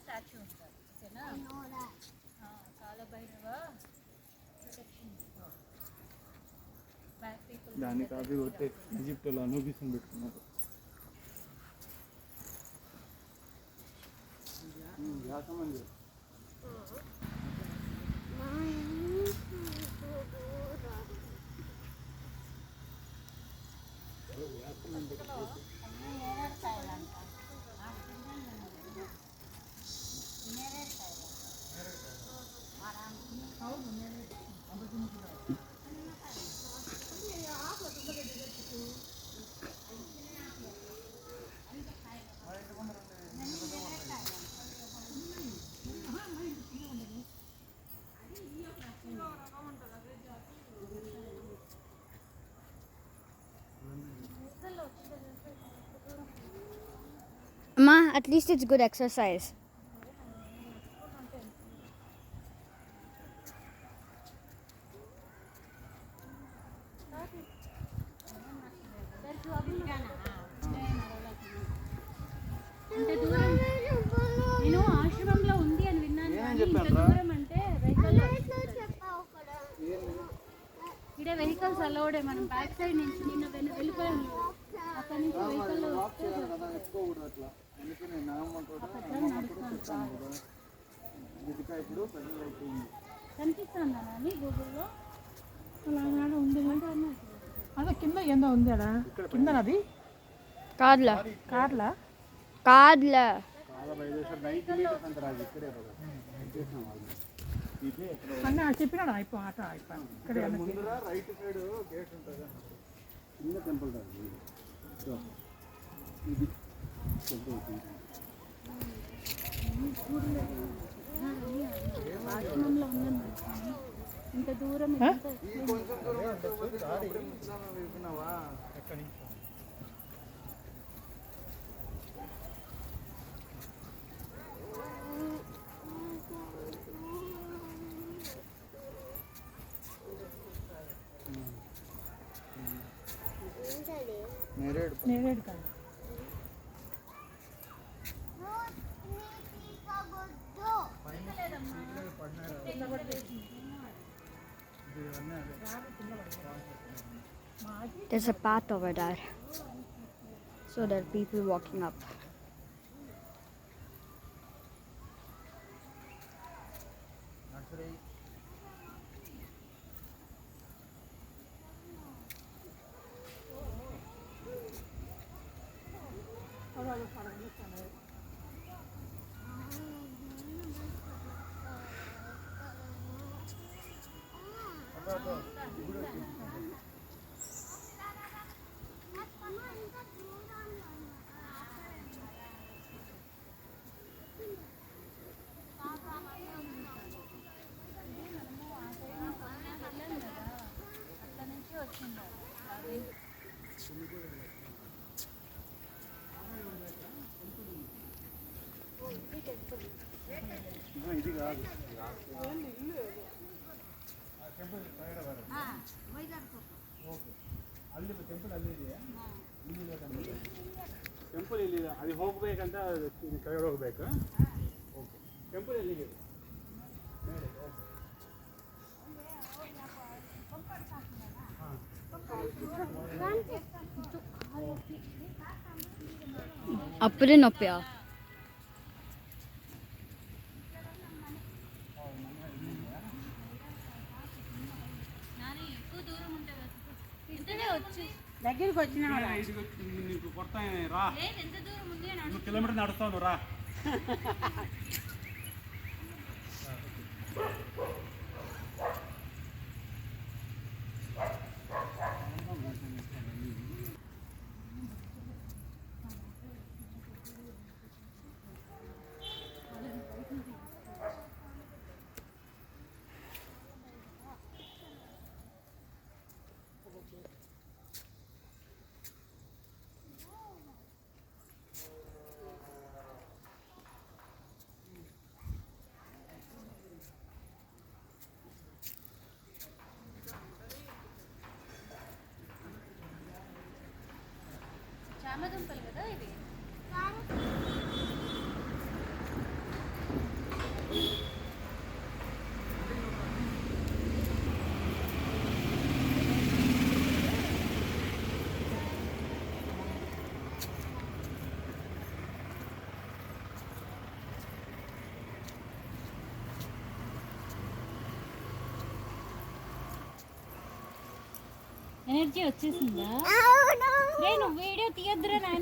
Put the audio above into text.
Statue ఉంటారు ఓకేనా. Kalabhairava protection back people దాన్ని కాపీ కొట్టే ఈజిప్ట్లో అనూబిస్ని పెట్టుకున్నారు. Ma, at least it's good exercise. నేను ఆశ్రమంలో ఉంది అని విన్నాను. ఇంత దూరం అంటే వెహికల్ ఇక్కడ వెహికల్స్ అలౌడే. మనం బ్యాక్ సైడ్ నుంచి నిన్న వెళ్ళిపోయాము. అక్కడి నుంచి వెహికల్ కనిపిస్తుందా అని గూగుల్లో అలా ఉంది. అదే కింద ఏందో ఉంది అడా కింద అది కార్లా కార్లా కార్లా అన్న చెప్పినాడు అయిపో ఆట అయిపో ఇక్కడ రైట్ సైడ్ గేట్ ఉంటుంది. చిన్న టెంపుల్ ఇది ఆశ్రమంలో ఉన్నాను. ఇంత దూరం నేరేడు కాదు. There's a path over there, so there are people walking up. ఇది కాదు ಅಲ್ಲಿ ಟೆಂಪಲ್ ಅಲ್ಲಿದೆಯಾ? ಟೆಂಪಲ್ ಇಲ್ಲಿದೆ. ಅದು ಹೋಗ್ಬೇಕಂತ ಕೆಳಗಡೆ ಹೋಗ್ಬೇಕು. ಓಕೆ, ಟೆಂಪಲ್ ಎಲ್ಲಿದೆ? ಮೇಲೆ. అప్పుడే నొప్పా? దగ్గరికి వచ్చినా నీకు కొత్త రా. 2 కిలోమీటర్ నడుస్తావు రా. చామదుంపలు కదా ఇవి. ఎనర్జీ వచ్చేసిందా రే నువ్వు వీడియో తీయొద్దురా నాయన